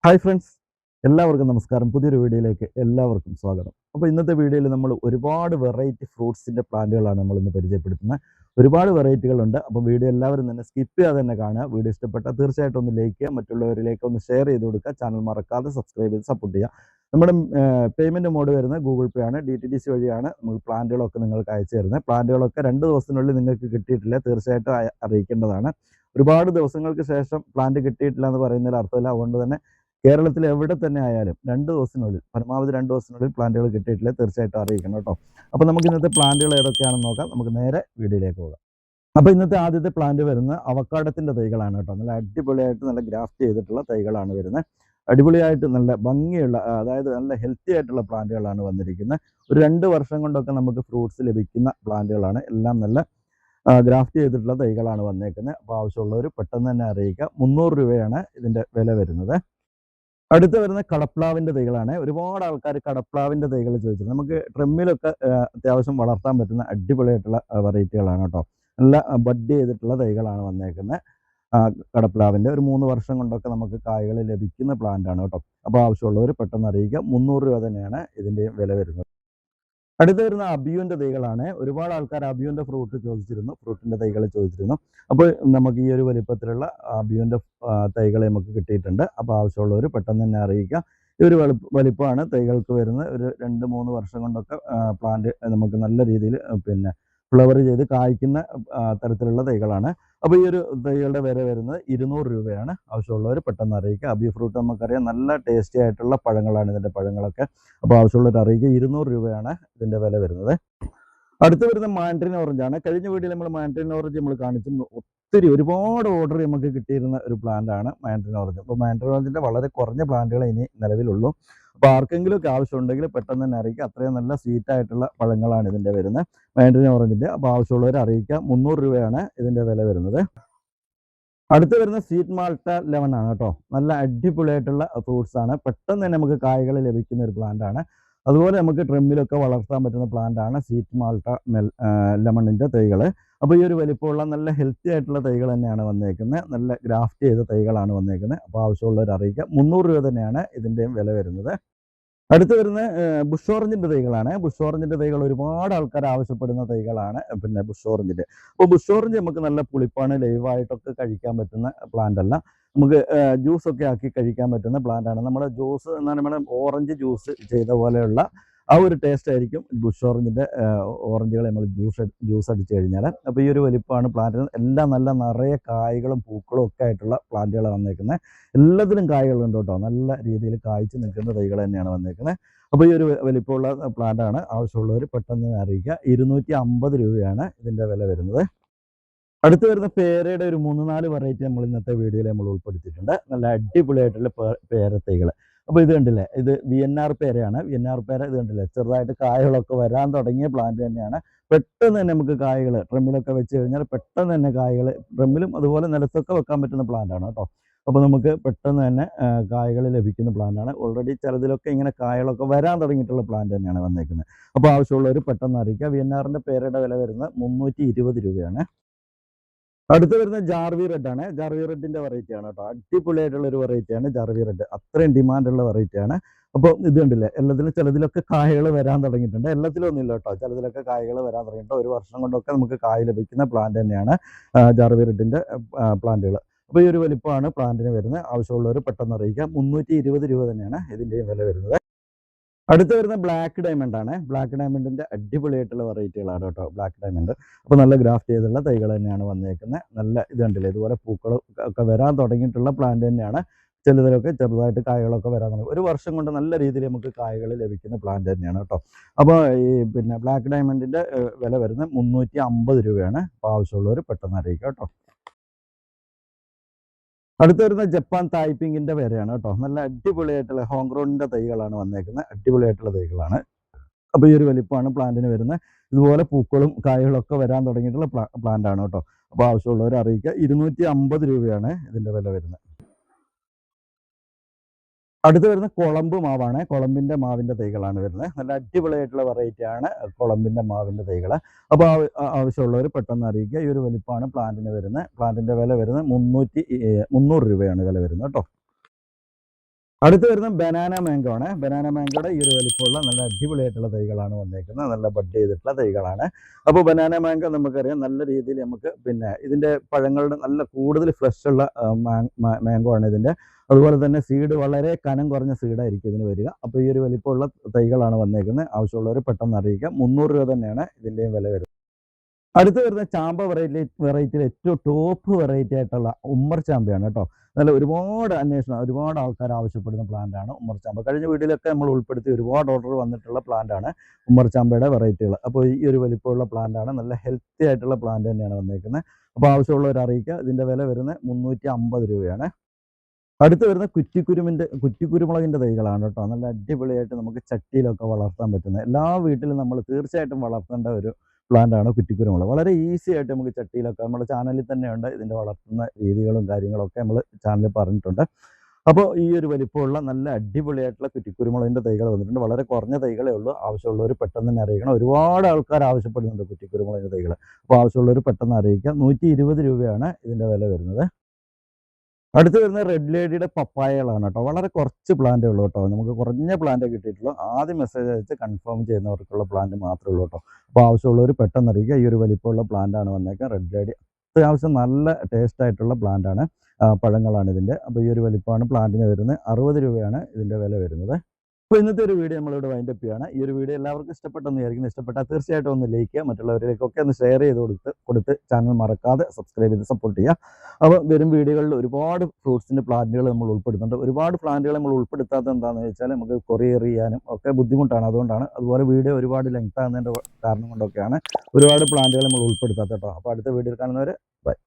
Hi friends, എല്ലാവർക്കും നമസ്കാരം. പുതിയൊരു വീഡിയോയിലേക്ക് എല്ലാവർക്കും സ്വാഗതം. അപ്പോൾ ഇന്നത്തെ വീഡിയോയിൽ നമ്മൾ ഒരുപാട് വെറൈറ്റി ഫ്രൂട്ട്സിൻ്റെ പ്ലാന്റുകളാണ് നമ്മൾ ഇന്ന് പരിചയപ്പെടുത്തുന്നത്. ഒരുപാട് വെറൈറ്റികളുണ്ട്. അപ്പോൾ വീഡിയോ എല്ലാവരും തന്നെ സ്കിപ്പ് ചെയ്യാതെ തന്നെ കാണുക. വീഡിയോ ഇഷ്ടപ്പെട്ടാൽ തീർച്ചയായിട്ടും ഒന്ന് ലൈക്ക് ചെയ്യുക, മറ്റുള്ളവരിലേക്ക് ഒന്ന് ഷെയർ ചെയ്ത് കൊടുക്കുക. ചാനൽ മറക്കാതെ സബ്സ്ക്രൈബ് ചെയ്ത് സപ്പോർട്ട് ചെയ്യുക. നമ്മുടെ പേയ്മെൻറ്റ് മോഡ് വരുന്നത് ഗൂഗിൾ പേ ആണ്. DTDC വഴിയാണ് നമ്മൾ പ്ലാന്റുകളൊക്കെ നിങ്ങൾക്ക് അയച്ചു തരുന്നത്. പ്ലാന്റുകളൊക്കെ 2 ദിവസത്തിനുള്ളിൽ നിങ്ങൾക്ക് കിട്ടിയിട്ടില്ല തീർച്ചയായിട്ടും അറിയിക്കേണ്ടതാണ്. ഒരുപാട് ദിവസങ്ങൾക്ക് ശേഷം പ്ലാന്റ് കിട്ടിയിട്ടില്ല എന്ന് പറയുന്നതിൽ അർത്ഥമില്ല. അതുകൊണ്ട് തന്നെ കേരളത്തിൽ എവിടെ തന്നെ ആയാലും 2 ദിവസത്തിനുള്ളിൽ, പരമാവധി 2 ദിവസത്തിനുള്ളിൽ പ്ലാന്റുകൾ കിട്ടിയിട്ടില്ല തീർച്ചയായിട്ടും അറിയിക്കണം കേട്ടോ. അപ്പോൾ നമുക്ക് ഇന്നത്തെ പ്ലാന്റുകൾ ഏതൊക്കെയാണെന്ന് നോക്കാം. നമുക്ക് നേരെ വീഡിയോയിലേക്ക് പോകാം. അപ്പോൾ ഇന്നത്തെ ആദ്യത്തെ പ്ലാന്റ് വരുന്നത് അവക്കാഡത്തിൻ്റെ തൈകളാണ് കേട്ടോ. നല്ല അടിപൊളിയായിട്ട് നല്ല ഗ്രാഫ്റ്റ് ചെയ്തിട്ടുള്ള തൈകളാണ് വരുന്നത്. അടിപൊളിയായിട്ട് നല്ല ഭംഗിയുള്ള, അതായത് നല്ല ഹെൽത്തി ആയിട്ടുള്ള പ്ലാന്റുകളാണ് വന്നിരിക്കുന്നത്. ഒരു 2 വർഷം കൊണ്ടൊക്കെ നമുക്ക് ഫ്രൂട്ട്സ് ലഭിക്കുന്ന പ്ലാന്റുകളാണ്. എല്ലാം നല്ല ഗ്രാഫ്റ്റ് ചെയ്തിട്ടുള്ള തൈകളാണ് വന്നേക്കുന്നത്. അപ്പോൾ ആവശ്യമുള്ളവർ പെട്ടെന്ന് തന്നെ അറിയിക്കുക. 300 രൂപയാണ് ഇതിൻ്റെ വില വരുന്നത്. അടുത്ത് വരുന്ന കടപ്ലാവിൻ്റെ തൈകളാണ്. ഒരുപാട് ആൾക്കാർ കടപ്ലാവിൻ്റെ തൈകൾ ചോദിച്ചിട്ടുണ്ട്. നമുക്ക് ട്രിമ്മിലൊക്കെ അത്യാവശ്യം വളർത്താൻ പറ്റുന്ന അടിപൊളിയായിട്ടുള്ള വെറൈറ്റികളാണ് കേട്ടോ. നല്ല ബഡ് ചെയ്തിട്ടുള്ള തൈകളാണ് വന്നേക്കുന്നത്. കടപ്ലാവിൻ്റെ ഒരു 3 വർഷം കൊണ്ടൊക്കെ നമുക്ക് കായ്കൾ ലഭിക്കുന്ന പ്ലാന്റാണ് കേട്ടോ. അപ്പോൾ ആവശ്യമുള്ളവർ പെട്ടെന്ന് അറിയിക്കുക. 300 രൂപ തന്നെയാണ് ഇതിൻ്റെയും വില വരുന്നത്. അടുത്ത് വരുന്ന അബിയുവിൻ്റെ തൈകളാണ്. ഒരുപാട് ആൾക്കാർ അബിയുവിൻ്റെ ഫ്രൂട്ടിൻ്റെ തൈകൾ ചോദിച്ചിരുന്നു. അപ്പോൾ നമുക്ക് ഈ ഒരു വലിപ്പത്തിലുള്ള അബിയുവിൻ്റെ തൈകൾ നമുക്ക് കിട്ടിയിട്ടുണ്ട്. അപ്പോൾ ആവശ്യമുള്ളവർ പെട്ടെന്ന് തന്നെ അറിയിക്കുക. ഈ ഒരു വലിപ്പമാണ് തൈകൾക്ക് വരുന്നത്. ഒരു 2-3 വർഷം കൊണ്ടൊക്കെ പ്ലാന്റ് നമുക്ക് നല്ല രീതിയിൽ ഫ്ലവർ ചെയ്ത് കായ്ക്കുന്ന തരത്തിലുള്ള തൈകളാണ്. അപ്പോൾ ഈ ഒരു തൈകളുടെ വില വരുന്നത് 200 രൂപയാണ്. ആവശ്യമുള്ളവർ പെട്ടെന്ന് അറിയിക്കുക. അബി ഫ്രൂട്ട് നമുക്കറിയാം, നല്ല ടേസ്റ്റി ആയിട്ടുള്ള പഴങ്ങളാണ് ഇതിൻ്റെ പഴങ്ങളൊക്കെ. അപ്പോൾ ആവശ്യമുള്ളവർ അറിയിക്കുക. 200 രൂപയാണ് ഇതിൻ്റെ വില വരുന്നത്. അടുത്ത് വരുന്ന മാൻഡറിൻ ഓറഞ്ചാണ്. കഴിഞ്ഞ വീഡിയോയിൽ നമ്മൾ മാൻഡറിൻ ഓറഞ്ച് നമ്മൾ കാണിച്ചിരുന്നു. ഒരുപാട് ഓർഡർ നമുക്ക് കിട്ടിയിരുന്ന ഒരു പ്ലാന്റ് ആണ് മാൻഡറിൻ ഓറഞ്ച്. അപ്പോൾ മാൻഡറിൻ ഓറഞ്ചിൻ്റെ വളരെ കുറഞ്ഞ പ്ലാന്റുകളെ ഇനി നിലവിലുള്ളൂ. അപ്പോൾ ആർക്കെങ്കിലും ഒക്കെ ആവശ്യമുണ്ടെങ്കിൽ പെട്ടെന്ന് തന്നെ അറിയിക്കുക. അത്രയും നല്ല സ്വീറ്റ് ആയിട്ടുള്ള പഴങ്ങളാണ് ഇതിൻ്റെ വരുന്നത്, മാൻഡറിൻ ഓറഞ്ചിൻ്റെ. അപ്പോൾ ആവശ്യമുള്ളവർ അറിയിക്കുക. 300 രൂപയാണ് ഇതിൻ്റെ വില വരുന്നത്. അടുത്ത് വരുന്ന സ്വീറ്റ് മാൾട്ട ലെമൺ ആണ് കേട്ടോ. നല്ല അടിപൊളിയായിട്ടുള്ള ഫ്രൂട്ട്സ് ആണ്. പെട്ടെന്ന് തന്നെ നമുക്ക് കായ്കൾ ലഭിക്കുന്ന ഒരു പ്ലാന്റ് ആണ്. അതുപോലെ നമുക്ക് ട്രിമ്മിലൊക്കെ വളർത്താൻ പറ്റുന്ന പ്ലാന്റ് ആണ് സ്വീറ്റ് മാൾട്ട ലെമണിൻ്റെ തൈകൾ. അപ്പോൾ ഈ ഒരു വലിപ്പമുള്ള നല്ല ഹെൽത്തി ആയിട്ടുള്ള തൈകൾ തന്നെയാണ് വന്നേക്കുന്നത്. നല്ല ഗ്രാഫ്റ്റ് ചെയ്ത തൈകളാണ് വന്നേക്കുന്നത്. അപ്പോൾ ആവശ്യമുള്ളവർ അറിയിക്കുക. 300 രൂപ തന്നെയാണ് ഇതിൻ്റെയും വില വരുന്നത്. അടുത്ത് വരുന്ന ബുഷ് ഓറഞ്ചിൻ്റെ തൈകളാണ്. ബുഷ് ഓറഞ്ചിൻ്റെ തൈകൾ ഒരുപാട് ആൾക്കാർ ആവശ്യപ്പെടുന്ന തൈകളാണ്. ബുഷ് ഓറഞ്ചിൻ്റെ, അപ്പോൾ ബുഷ് ഓറഞ്ച് നമുക്ക് നല്ല പുളിപ്പാണ്. ലൈവായിട്ടൊക്കെ കഴിക്കാൻ പറ്റുന്ന പ്ലാന്റ് അല്ല. നമുക്ക് ജ്യൂസൊക്കെ ആക്കി കഴിക്കാൻ പറ്റുന്ന പ്ലാന്റാണ്. നമ്മുടെ ജ്യൂസ് എന്നാൽ നമ്മുടെ ഓറഞ്ച് ജ്യൂസ് ചെയ്ത പോലെയുള്ള ആ ഒരു ടേസ്റ്റ് ആയിരിക്കും ബുഷ് ഓറഞ്ചിൻ്റെ ഓറഞ്ചുകൾ നമ്മൾ ജ്യൂസ് അടിച്ചു കഴിഞ്ഞാൽ. അപ്പോൾ ഈ ഒരു വലിപ്പമാണ് പ്ലാന്റ്. എല്ലാം നല്ല നിറയെ കായ്കളും പൂക്കളും ഒക്കെ ആയിട്ടുള്ള പ്ലാന്റുകളാണ് വന്നേക്കുന്നത്. എല്ലാത്തിലും കായ്കളുണ്ട് കേട്ടോ. നല്ല രീതിയിൽ കായ്ച്ച് നിൽക്കുന്ന തൈകൾ തന്നെയാണ് വന്നേക്കുന്നത്. അപ്പോൾ ഈ ഒരു വലിപ്പമുള്ള പ്ലാന്റാണ്. ആവശ്യമുള്ളവർ പെട്ടെന്ന് അറിയിക്കുക. 250 രൂപയാണ് ഇതിൻ്റെ വില വരുന്നത്. അടുത്ത് വരുന്ന പേരയുടെ ഒരു 3-4 വെറൈറ്റി നമ്മൾ ഇന്നത്തെ വീഡിയോയിൽ നമ്മൾ ഉൾപ്പെടുത്തിയിട്ടുണ്ട്. നല്ല അടിപൊളിയായിട്ടുള്ള പേര തൈകൾ. അപ്പോൾ ഇത് കണ്ടില്ലേ, ഇത് VNR പേരയാണ്. VNR പേര ഇത് കണ്ടില്ലേ, ചെറുതായിട്ട് കായകളൊക്കെ വരാൻ തുടങ്ങിയ പ്ലാന്റ് തന്നെയാണ്. പെട്ടെന്ന് തന്നെ നമുക്ക് കായകൾ ഡ്രമ്മിലൊക്കെ വെച്ച് കഴിഞ്ഞാൽ പെട്ടെന്ന് തന്നെ കായകൾ, ഡ്രമ്മിലും അതുപോലെ നിലത്തൊക്കെ വെക്കാൻ പറ്റുന്ന പ്ലാന്റാണ് കേട്ടോ. അപ്പോൾ നമുക്ക് പെട്ടെന്ന് തന്നെ കായകൾ ലഭിക്കുന്ന പ്ലാന്റാണ്. ഓൾറെഡി ചിലതിലൊക്കെ ഇങ്ങനെ കായകളൊക്കെ വരാൻ തുടങ്ങിയിട്ടുള്ള പ്ലാന്റ് തന്നെയാണ് വന്നേക്കുന്നത്. അപ്പോൾ ആവശ്യമുള്ളവർ പെട്ടെന്ന് അറിയിക്കുക. VNRൻ്റെ പേരയുടെ വില വരുന്നത് 320 രൂപയാണ്. അടുത്ത് വരുന്ന ജാർവി റെഡ് ആണ്. ജാർവി റെഡിന്റെ വെറൈറ്റി ആണ് കേട്ടോ. അടിപൊളിയായിട്ടുള്ള ഒരു വെറൈറ്റിയാണ് ജാർവി റെഡ്. അത്രയും ഡിമാൻഡുള്ള വെറൈറ്റിയാണ്. അപ്പോൾ ഇത് കണ്ടില്ലേ, ചിലതിലൊക്കെ കായകൾ വരാൻ തുടങ്ങിയിട്ടുണ്ട്. എല്ലാത്തിലും ഒന്നുമില്ല കേട്ടോ. ചിലതിലൊക്കെ കായകൾ വരാൻ തുടങ്ങിയിട്ടുണ്ട്. ഒരു വർഷം കൊണ്ടൊക്കെ നമുക്ക് കായ് ലഭിക്കുന്ന പ്ലാന്റ് തന്നെയാണ് ജാർവി റെഡിന്റെ പ്ലാന്റുകൾ. അപ്പോൾ ഈ ഒരു വലിപ്പമാണ് പ്ലാന്റിന് വരുന്നത്. ആവശ്യമുള്ളവർ പെട്ടെന്ന് അറിയിക്കുക. 320 രൂപ തന്നെയാണ് ഇതിൻ്റെയും വില വരുന്നത്. അടുത്ത് വരുന്ന ബ്ലാക്ക് ഡയമണ്ട് ആണ്. ബ്ലാക്ക് ഡയമണ്ടിന്റെ അടിപൊളിയായിട്ടുള്ള വെറൈറ്റികളാണ് കേട്ടോ ബ്ലാക്ക് ഡയമണ്ട്. അപ്പോൾ നല്ല ഗ്രാഫ്റ്റ് ചെയ്തുള്ള തൈകൾ തന്നെയാണ് വന്നേക്കുന്നത്. നല്ല ഇത് കണ്ടില്ലേ, ഇതുപോലെ പൂക്കൾ ഒക്കെ വരാൻ തുടങ്ങിയിട്ടുള്ള പ്ലാന്റ് തന്നെയാണ്. ചിലതിലൊക്കെ ചെറുതായിട്ട് കായകളൊക്കെ വരാൻ തുടങ്ങി. ഒരു വർഷം കൊണ്ട് നല്ല രീതിയിൽ നമുക്ക് കായകൾ ലഭിക്കുന്ന പ്ലാന്റ് തന്നെയാണ് കേട്ടോ. അപ്പോൾ ഈ ബ്ലാക്ക് ഡയമണ്ടിന്റെ വില വരുന്നത് 350 രൂപയാണ്. അപ്പോൾ ആവശ്യമുള്ളവർ പെട്ടെന്ന് അറിയിക്കുക കേട്ടോ. അടുത്ത് വരുന്ന ജപ്പാൻ തായ്പിങ്ങിന്റെ പേരയാണ് കേട്ടോ. നല്ല അടിപൊളിയായിട്ടുള്ള ഹോംഗ്രോണിന്റെ തൈകളാണ് വന്നേക്കുന്നത്. അടിപൊളിയായിട്ടുള്ള തൈകളാണ്. അപ്പോൾ ഈ ഒരു വലിപ്പമാണ് പ്ലാന്റിന് വരുന്നത്. ഇതുപോലെ പൂക്കളും കായകളും ഒക്കെ വരാൻ തുടങ്ങിയിട്ടുള്ള പ്ലാന്റ് ആണ് കേട്ടോ. അപ്പോൾ ആവശ്യമുള്ളവർ അറിയിക്കുക. 250 രൂപയാണ് ഇതിന്റെ വില വരുന്നത്. അടുത്ത് വരുന്ന കുളമ്പ് മാവാണ്. കുളമ്പിന്റെ മാവിന്റെ തൈകളാണ് വരുന്നത്. നല്ല അടിപൊളിയായിട്ടുള്ള വെറൈറ്റിയാണ് കുളമ്പിന്റെ മാവിന്റെ തൈകൾ. അപ്പോൾ ആവശ്യമുള്ളവർ പെട്ടെന്ന് അറിയിക്കുക. ഈ ഒരു വലിപ്പമാണ് പ്ലാന്റിന് വരുന്നത്. പ്ലാന്റിന്റെ വില വരുന്നത് 300 രൂപയാണ് വില വരുന്നത് കേട്ടോ. അടുത്ത് വരുന്ന ബനാന മാംഗോ ആണ്. ബനാന മാംഗോയുടെ ഈ ഒരു വലിപ്പമുള്ള നല്ല അടിപൊളിയായിട്ടുള്ള തൈകളാണ് വന്നേക്കുന്നത്. നല്ല ബഡ് ചെയ്തിട്ടുള്ള തൈകളാണ്. അപ്പോൾ ബനാന മാംഗോ നമുക്കറിയാം നല്ല രീതിയിൽ നമുക്ക് പിന്നെ ഇതിൻ്റെ പഴങ്ങളുടെ നല്ല കൂടുതൽ ഫ്ലഷ് ഉള്ള മാംഗോ ആണ് ഇതിൻ്റെ. അതുപോലെ തന്നെ സീഡ് വളരെ കനം കുറഞ്ഞ സീഡായിരിക്കും ഇതിന് വരിക. അപ്പോൾ ഈ ഒരു വലിപ്പമുള്ള തൈകളാണ് വന്നേക്കുന്നത്. ആവശ്യമുള്ളവർ പെട്ടെന്ന് അറിയിക്കുക. 300 രൂപ തന്നെയാണ് ഇതിൻ്റെയും വില വരുന്നത്. അടുത്ത് വരുന്ന ചാമ്പ വെറൈറ്റിയിൽ ഏറ്റവും ടോപ്പ് വെറൈറ്റി ആയിട്ടുള്ള ഉമ്മർ ചാമ്പയാണ് കേട്ടോ. നല്ല ഒരുപാട് അന്വേഷണം, ഒരുപാട് ആൾക്കാർ ആവശ്യപ്പെടുന്ന പ്ലാന്റ് ആണ് ഉമ്മർ ചാമ്പ. കഴിഞ്ഞ വീഡിയോയിലൊക്കെ നമ്മൾ ഉൾപ്പെടുത്തി ഒരുപാട് ഓർഡർ വന്നിട്ടുള്ള പ്ലാന്റ് ആണ് ഉമ്മർ ചാമ്പയുടെ വെറൈറ്റികൾ. അപ്പോൾ ഈ ഒരു വലിപ്പമുള്ള പ്ലാന്റ് ആണ്, നല്ല ഹെൽത്തി ആയിട്ടുള്ള പ്ലാന്റ് തന്നെയാണ് വന്നേക്കുന്നത്. അപ്പോൾ ആവശ്യമുള്ളവർ അറിയിക്കുക. ഇതിൻ്റെ വില വരുന്നത് 350 രൂപയാണ്. അടുത്ത് വരുന്ന കുറ്റിക്കുരുമുളകിൻ്റെ തൈകളാണ് കേട്ടോ. നല്ല അടിപൊളിയായിട്ട് നമുക്ക് ചട്ടിയിലൊക്കെ വളർത്താൻ പറ്റുന്ന, എല്ലാ വീട്ടിലും നമ്മൾ തീർച്ചയായിട്ടും വളർത്തേണ്ട ഒരു പ്ലാന്റ് ആണ് കുറ്റിക്കുരുമുളക്. വളരെ ഈസി ആയിട്ട് നമുക്ക് ചട്ടിയിലൊക്കെ, നമ്മുടെ ചാനലിൽ തന്നെയുണ്ട് ഇതിൻ്റെ വളർത്തുന്ന രീതികളും കാര്യങ്ങളൊക്കെ നമ്മൾ ചാനലിൽ പറഞ്ഞിട്ടുണ്ട്. അപ്പോൾ ഈ ഒരു വലിപ്പമുള്ള നല്ല അടിപൊളിയായിട്ടുള്ള കുറ്റിക്കുരുമുളകിൻ്റെ തൈകൾ വന്നിട്ടുണ്ട്. വളരെ കുറഞ്ഞ തൈകളേ ഉള്ളൂ. ആവശ്യമുള്ളവർ പെട്ടെന്ന് തന്നെ അറിയിക്കണം. ഒരുപാട് ആൾക്കാർ ആവശ്യപ്പെടുന്നുണ്ട് കുറ്റിക്കുരുമുളകിൻ്റെ തൈകൾ. അപ്പോൾ ആവശ്യമുള്ളവർ പെട്ടെന്ന് അറിയിക്കുക. 120 രൂപയാണ് ഇതിൻ്റെ വില വരുന്നത്. അടുത്ത് വരുന്ന റെഡ് ലേഡിയുടെ പപ്പായകളാണ് കേട്ടോ. വളരെ കുറച്ച് പ്ലാന്റേ ഉള്ളൂ കേട്ടോ. നമുക്ക് കുറഞ്ഞ പ്ലാന്റേ കിട്ടിയിട്ടുള്ളൂ. ആദ്യം മെസ്സേജ് അയച്ച് കൺഫേം ചെയ്യുന്നവർക്കുള്ള പ്ലാന്റ് മാത്രമേ ഉള്ളൂ കേട്ടോ. അപ്പോൾ ആവശ്യമുള്ളവർ പെട്ടെന്ന് അറിയിക്കുക. ഈ ഒരു വലിപ്പമുള്ള പ്ലാന്റ് ആണ് വന്നേക്കാം റെഡ് ലേഡി. അത്യാവശ്യം നല്ല ടേസ്റ്റ് ആയിട്ടുള്ള പ്ലാന്റ് ആണ്, പഴങ്ങളാണ് ഇതിൻ്റെ. അപ്പോൾ ഈ ഒരു വലിപ്പമാണ് പ്ലാന്റിന് വരുന്നത്. 60 രൂപയാണ് ഇതിൻ്റെ വില വരുന്നത്. അപ്പോൾ ഇന്നത്തെ ഒരു വീഡിയോ നമ്മളിവിടെ വൈൻഡപ്പ് ചെയ്യുകയാണ്. ഈ ഒരു വീഡിയോ എല്ലാവർക്കും ഇഷ്ടപ്പെട്ടെന്ന് വിചാരിക്കുന്നു. ഇഷ്ടപ്പെട്ടാൽ തീർച്ചയായിട്ടും ഒന്ന് ലൈക്ക് ചെയ്യുക, മറ്റുള്ളവരിലേക്കൊക്കെ ഒന്ന് ഷെയർ ചെയ്ത് കൊടുത്ത് ചാനൽ മറക്കാതെ സബ്സ്ക്രൈബ് ചെയ്ത് സപ്പോർട്ട് ചെയ്യുക. അപ്പോൾ വരും വീഡിയോകളിൽ ഒരുപാട് ഫ്രൂട്ട്സിൻ്റെ പ്ലാന്റുകൾ നമ്മൾ ഉൾപ്പെടുത്തുന്നുണ്ട്. ഒരുപാട് പ്ലാന്റുകൾ നമ്മൾ ഉൾപ്പെടുത്താത്ത എന്താണെന്ന് വെച്ചാൽ നമുക്ക് കൊറിയർ ചെയ്യാനും ഒക്കെ ബുദ്ധിമുട്ടാണ്. അതുകൊണ്ടാണ്. അതുപോലെ വീഡിയോ ഒരുപാട് ലെങ്ത് ആകുന്നതിൻ്റെ കാരണം കൊണ്ടൊക്കെയാണ് ഒരുപാട് പ്ലാന്റുകൾ നമ്മൾ ഉൾപ്പെടുത്താത്ത കേട്ടോ. അപ്പോൾ അടുത്ത വീഡിയോയിൽ കാണുന്നവരെ ബൈ.